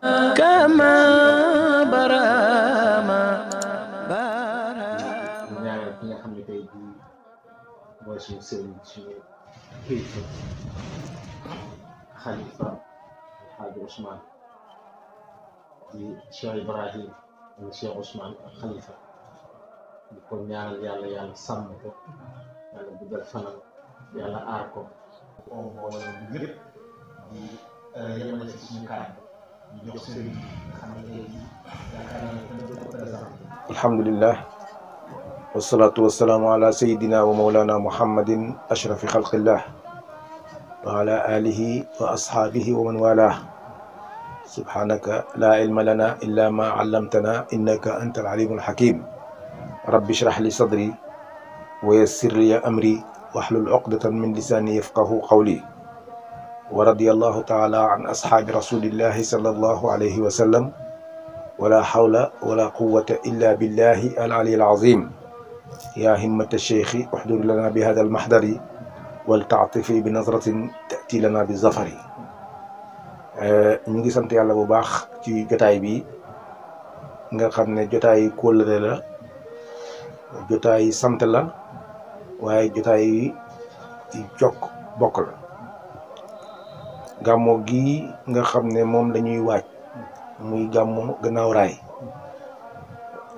كما برama ñaanal ki nga xam ne tey jii mooy suñu sëriñ suñu kilifa xalifa Alxaaji Ousmane di Cheikh Ibrahim di Cheikh Ousmane ak xalifa di ko ñaanal yàlla yàlla sàmm ko yàlla guddal fanam yàlla aar ko mbooloo bi yëpp di yemale ci suñu kàddu di jox sëriñ nga xam ne tey jii yaakaar naa ne dina ko présenté. alhamdulillah wasalaatu wasalaamu ala sayidina wa mawlana muhammadin ashrafi xalqillah wa ala alihi wa ashaabihi wa man walah subhanaka la ilma lana illa ma allamtana innaka anta alalimu alhakim rabbi shrah li sadri wa yassir li amri wahlul uqdatan min lisani yafqahu qawli wa radiyallahu taala an ashaabi rasulillahi sallallahu alayhi wa sallam wala hawla wala quwwata illa billahi al-ali al-azim ya himmata cheikhi uxdur lana bi hada al-mahdari wal taatifi bi nazratin tati lana bi zafari. ñu ngi sant yàlla bu baax ci jotaay bi nga xam ne jotaay kóllëre la, jotaay sant la, waaye jotaay jokk bokk la. gàmmo gi nga xam ne moom lañuy waaj muy gàmmu gannaaw raay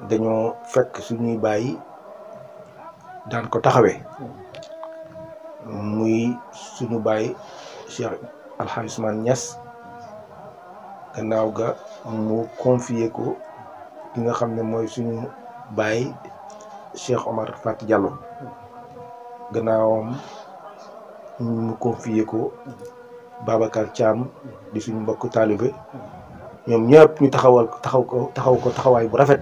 dañoo fekk suñuy bàyyi daan ko taxawee muy suñu bàyyi Cheikh Alxaaji Ousmane Niass gannaaw ga mu confié ko ki nga xam ne mooy suñu bàyyi Cheikh Omar Fati Diallo gannaawam mu confié ko Babacar Thiam di suñu mbokk taalibe ñoom ñëpp ñu taxawaay bu rafet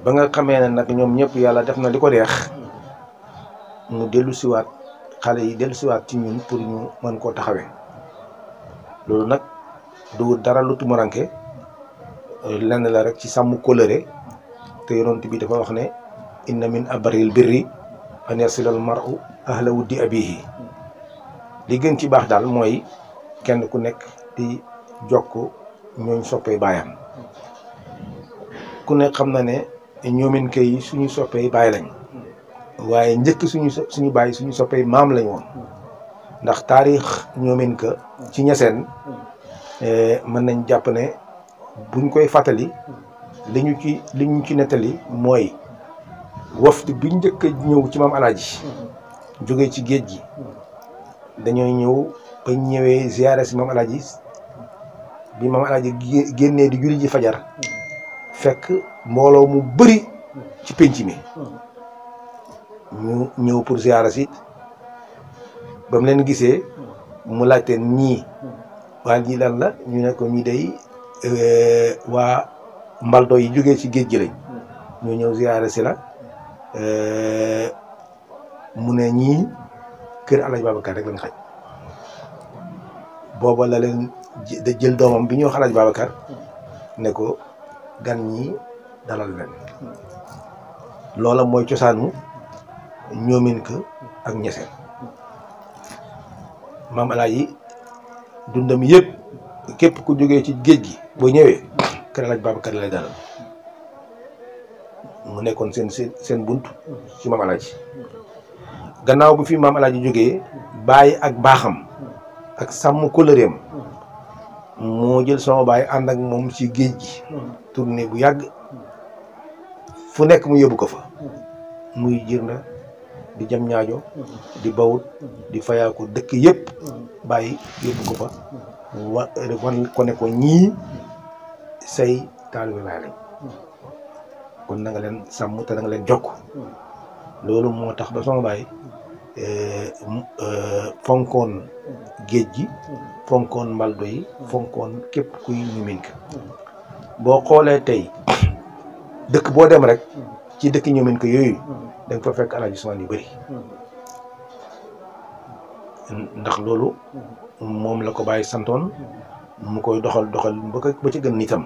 ba nga xamee ne nag ñoom ñëpp yàlla def na li ko deex mu dellu siwaat xale yi dellu siwaat ci ñun pour ñu mën koo taxawee. loolu nag du dara lu tumuranke lenn la rek ci sàmm kóllëre te yonent bi dafa wax ne inna min abaril birri an yasilal mar'u ahla wuddi abihi. li gën ci baax daal mooy kenn ku nekk di jokk ñooñ soppee baayam. ku nekk xam na ne ñoomin kay suñu soppee baay lañ, waaye njëkk suñu baay suñu soppee maam lañ woon. ndax taarix ñoomin ka ci ñeseen mën nañ jàpp ne buñ koy fàttali li ñu ci nettali mooy wafd bi njëkk a ñëw ci maam alaaji jógee ci géej gi dañoo ñëw ba ñëwee ziyaare si maam alaaji bi maam alaaji génnee di julli ji fajar fekk mbooloo mu bëri ci pénc mi ñu ñëw pour ziyaare si ba mu leen gisee mu laajte ñii waa ñii lan la ñu ne ko ñii day waa mbaldo yi jógee ci géej gi lañ ñu ñëw ziyaare si la mu ne ñii kër Alaaji Babacar rek lañ xaj. booba la leen jël doomam bi ñuy wax Alaaji Babacar ne ko gan ñi dalal leen. loola mooy cosaanu ñoomin ka ak ñeseen. maam Alaaji dundam yëpp képp ku jógee ci géej gi boo ñëwee kër Alaaji Babacar lay dalal. mu nekkoon seen bunt ci maam Alaaji. gannaaw bi fi maam Alaaji jógee bàyyi ak baaxam ak sàmm kóllëreem moo jël sama baay ànd ak moom ci géej gi tournée bu yàgg fu nekk mu yóbbu ko fa muy Jirnda di Jamñaajo di Bawut di Fayaako dëkk yëpp bàyyi yóbbu ko fa wan ko ne ko ñii say taalibe laay lañ kon na nga leen sàmm te na nga leen jokk. loolu moo tax ba sama baay fonkoon géej gi fonkoon mbaldo yi fonkoon képp kuy ñumin ka. boo xoolee tey dëkk boo dem rek ci dëkk ñumin ka yooyu da nga fa fekk Alaaji Usmaan yu bëri ndax loolu moom la ko bàyyi santoon mu koy doxal ba ci gën nitam.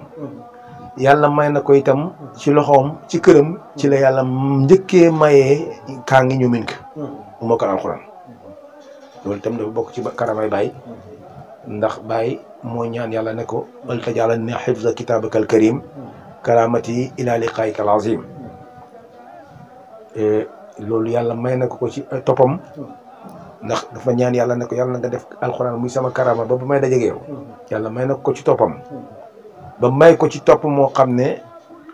yàlla may na ko itam ci loxoom ci këram ci la yàlla njëkkee mayee kaa ngi ñumin ka mu mokkal alxuraan. loolu itam dafa bokk ci karamay baay ndax Baye moo ñaan yàlla ne ko wal tajalna hifza kitabaka al karim karamati ila liqaika al azim loolu yàlla may na ko ci toppam ndax dafa ñaan yàlla ne ko yàlla nga def alxuraan muy sama karama ba may dajeeg yow yàlla may na ko ci toppam ba may ko ci topp moo xam ne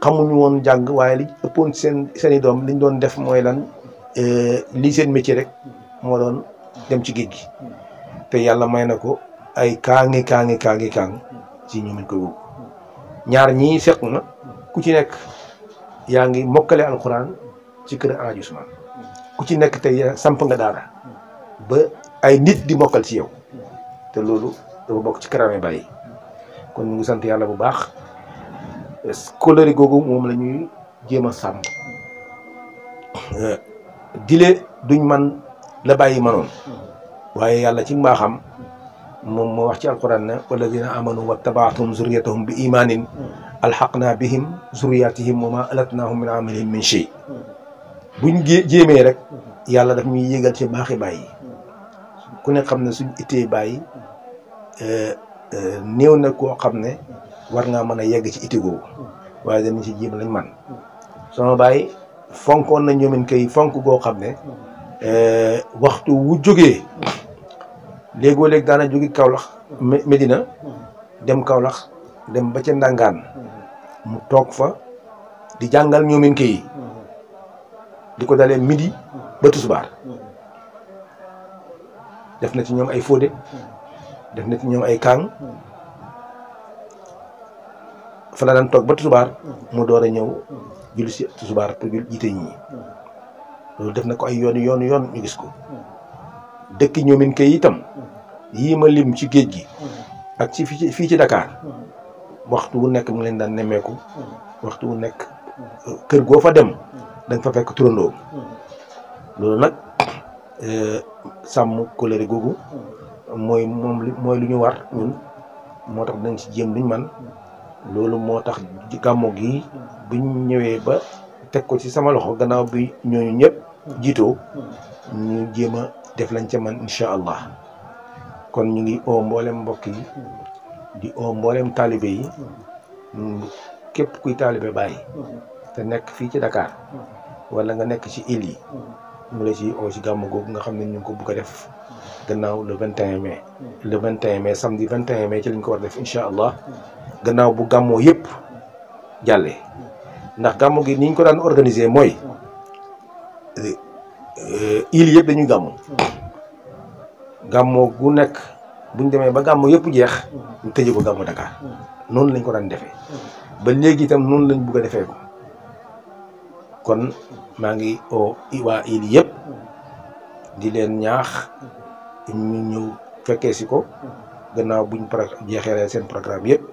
xamuñu woon jàng waaye li ëppoon seeni doom liñ doon def mooy lan lii seen métier rek moo doon dem ci géej gi te yàlla may na ko ay kaangi ci ñu mën koy wóob ñaar ñii seq na ku ci nekk yaa ngi mokkale alxuraan ci kër Alaaji Ousmane ku ci nekk tey samp nga daara ba ay nit di mokkal ci yow te loolu dafa bokk ci karaame Baye kon ñu ngi sant yàlla bu baax kóllëre googu moom la ñuy jéem a sàmm dile duñ man la Baye manoon waaye yàlla ci mbaaxam moom moo wax ci alquran ne walladina amanu wattabaatum zurriyatahum bi imanin alxaqna bihim zurriyatihim wa ma alatnahum min amalihim min shay buñ jéemee rek yàlla daf ñuy yégal ci baaxi Baye ku ne xam ne suñ ittee Baye néew na koo xam ne war ngaa mën a yegg ci itti googu waaye danañ ci jéem lañ man sama Baye fonkoon na ñoomin kay fonk goo xam ne waxtu wu jógee léegoo léeg daana jóge Kaolack Medina dem Kaolack dem ba ca Ndangaan mu toog fa di jàngal ñoomin kay di ko dalee midi ba tisbaar def na ci ñoom ay fóode def na ci ñoom ay kaang fa la daan toog ba tisbaar mu door a ñëw julli si tisbaar pour jiite ñi loolu def na ko ay yoon ñu gis ko dëkk ñoomin kay itam yii ma lim ci géej gi ak ci fii ci Dakar waxtu wu nekk mu leen daan nemmeeku waxtu wu nekk kër goo fa dem dañ fa fekk turandoo loolu nag sàmm kóllëre googu mooy lu ñu war ñun moo tax dañ ci jéem luñ man loolu moo tax gàmmu gi buñ ñëwee ba teg ko ci sama loxo gannaaw bi ñooñu ñëpp jiitoo ñu jéem a def lañ ca man incha allah kon ñu ngi oo mboolem mbokk yi di oo mboolem taalibe yi képp kuy taalibe Baye te nekk fii ci Dakar wala nga nekk ci île yi ñu la ci oo ci gàmmu googu nga xam ne ñu ngi ko bëgg a def gannaaw le 21 mai le 21 mai samedi 21 mai ci lañ ko war def incha allah gannaaw bu gàmmoo yëpp jàllee ndax gàmmu gi ni ñu ko daan organiser mooy île yëpp dañuy gàmmoo gu nekk buñ demee ba gàmmu yëpp jeex ñu tëjee ko gàmmu Dakar noonu lañ ko daan defee ba léegi itam noonu lañ bëgg a defee ko kon maa ngi oo waa île yëpp di leen ñaax ñu ñëw fekkee si ko gannaaw buñ jeexee seen programme yëpp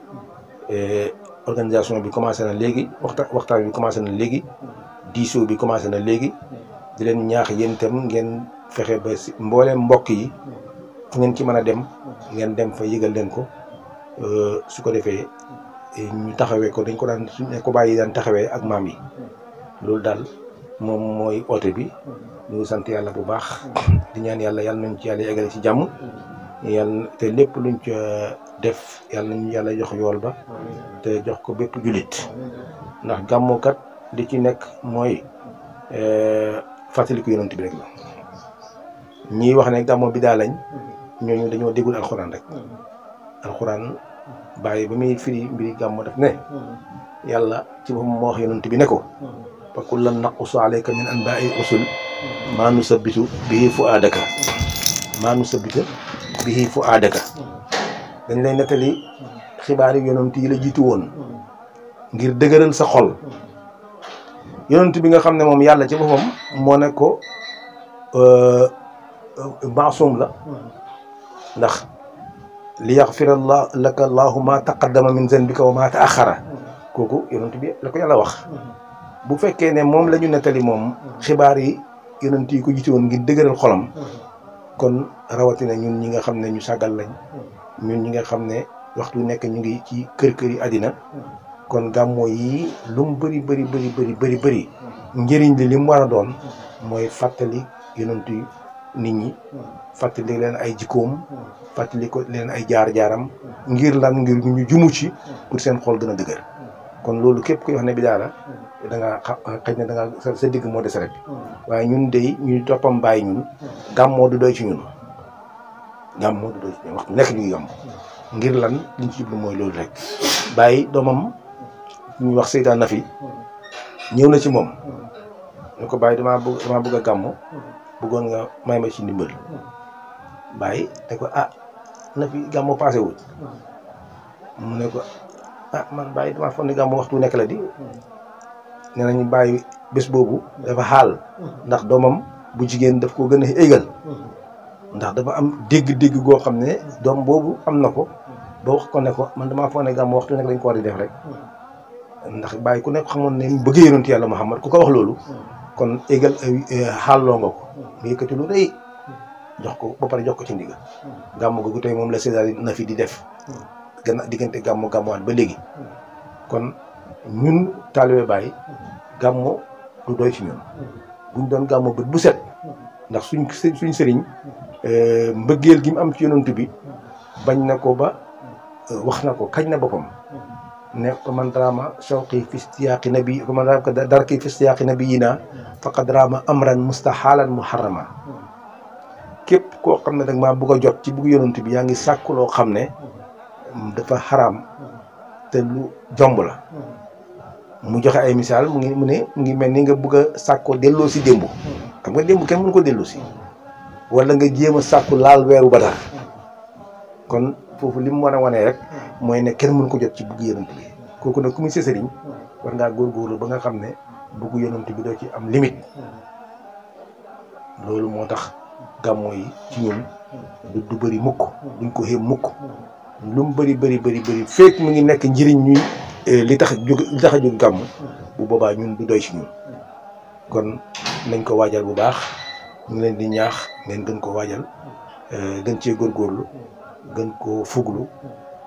organisation bi commencé na léegi waxtaan bi commencé na léegi diisoo bi commencé na léegi di leen ñaax yéen itam ngeen fexe ba si mbooleem mbokk yi fu ngeen ci mën a dem ngeen dem fa yëgal leen ko su ko defee ñu taxawee ko dañ ko daan suñ ko bàyyi daan taxawee ak maam yi loolu daal moom mooy oote bi ñu ngi sant yàlla bu baax di ñaan yàlla nañ ci yàlla eggale ci jàmm yàlla te lépp luñ ca def yàlla nañu yàlla jox yool ba te jox ko bépp jullit ndax gàmmukat li ci nekk mooy fàttaliku yonent bi rek la ñiy wax ne gàmmu bi daa lañ ñooñu dañoo déggul alxuraan rek alxuraan Baye ba muy firi mbiri gàmmu def ne yàlla ci boppam moo wax yonent bi ne ko fa kullan naqussu alayka min anbaa'i rusul maa nusabbitu bihi fu'aadaka dañ lay nettali xibaari yonent yi la jiitu woon ngir dëgëral sa xol yonent bi nga xam ne moom yàlla ci boppam moo ne ko maasum la ndax li yaxfira laka allahu ma taqaddama min zanbika wa ma taaxara kooku yonent bi la ko yàlla wax bu fekkee ne moom la ñu nettali moom xibaar yi yonent yi ko jiite woon ngir dëgëral xolam kon rawatina ñun ñi nga xam ne ñu sàggal lañ ñun ñi nga xam ne waxtu nekk ñu ngi ci kër yi àddina kon gàmmoo yi lu mu bëri njëriñ li mu war a doon mooy fàttali yonent yi nit ñi fàttali leen ay jikkoom fàttali ko leen ay jaar-jaaram ngir lan ngir ñu jumu ci pour seen xol gën a dëgër kon loolu képp kuy wax ne bidaa la da nga xëy na da nga sa digg moo des rek waaye ñun de ñu toppam bàyyi ñun gàmmoo du doy ci ñun gàmmoo du doy ci ñun waxtu nekk ñuy gàmm ngir lan liñ ci jublu mooy loolu rek bàyyi doomam ñuy wax Seydina Nafi ñëw na ci moom ñu ko bàyyi damaa bëgg a gàmmu bëggoon nga may ma ci ndimbal bàyyi te ko Nafi gàmmu passé wul mu ne ko man bàyyi damaa foog ne gàmmu waxtu nekk la di nee nañu bàyyi bés boobu dafa xaal ndax doomam bu jigéen daf ko gën a égal ndax dafa am dégg-dégg goo xam ne doom boobu am na ko ba wax ko ne ko man damaa foog ne gàmmu waxtu nekk lañ ko war di def rek ndax bàyyi ku nekk xamoon ne bëgg yonent yàlla Muhammad ku ko wax loolu kon égal xaalloo nga ko nga yëkkati lu rëy jox ko ba pare jox ko ci ndigal gàmmu googu tey moom la Seydina Nafi di def gën a diggante gàmmuwaat ba léegi kon ñun taalibe Baay gàmmu du doy ci ñun buñ doon gàmmu bët bu set ndax suñ sëriñ mbëggeel gi mu am ci yonent bi bañ na ko ba wax na ko kañ na boppam ne ko man raama shawqi fi istiyaaqi nabi ko man raama darki fi istiyaaqi nabiyina faqad raama amran mustahalan muharrama képp koo xam ne dag maa bëgg a jot ci bëgg yonent bi yaa ngi sàkk loo xam ne dafa xaraam te lu jomb la mu joxe ay misaal mu ngi mel ni nga bëgg a sàkkoo delloo si démb xam nga démb kenn mënu ko delloo si wala nga jéem a sàkku laal weeru Badar kon foofu li mu war a wane rek mooy ne kenn mënu ko jot ci bëgg yonent bi kooku nag ku muy sëriñ war ngaa góorgóorlu ba nga xam ne bëgg yonent bi doo ci am limite loolu moo tax gàmmoo yi ci ñun du bëri mukk duñ ko xeeb mukk lu mu bëri fekk mu ngi nekk njëriñ ñuy li tax a jóg gàmm bu boobaa ñun du doy ci ñun kon nañ ko waajal bu baax ñu ngi leen di ñaax ngeen gën ko waajal gën cee góorgóorlu gën koo fuglu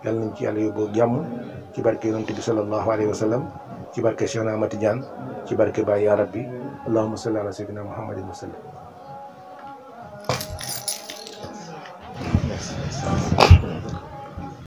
yàlla nañ ci yàlla yóbboo jàmm ci barke yonent bi sallallahu alayhi wa sallam ci barke Cheikh Ahmad Tidiane ci barke Baye ya rabbi allahumma salli ala sayyidina muhammadin wa sallam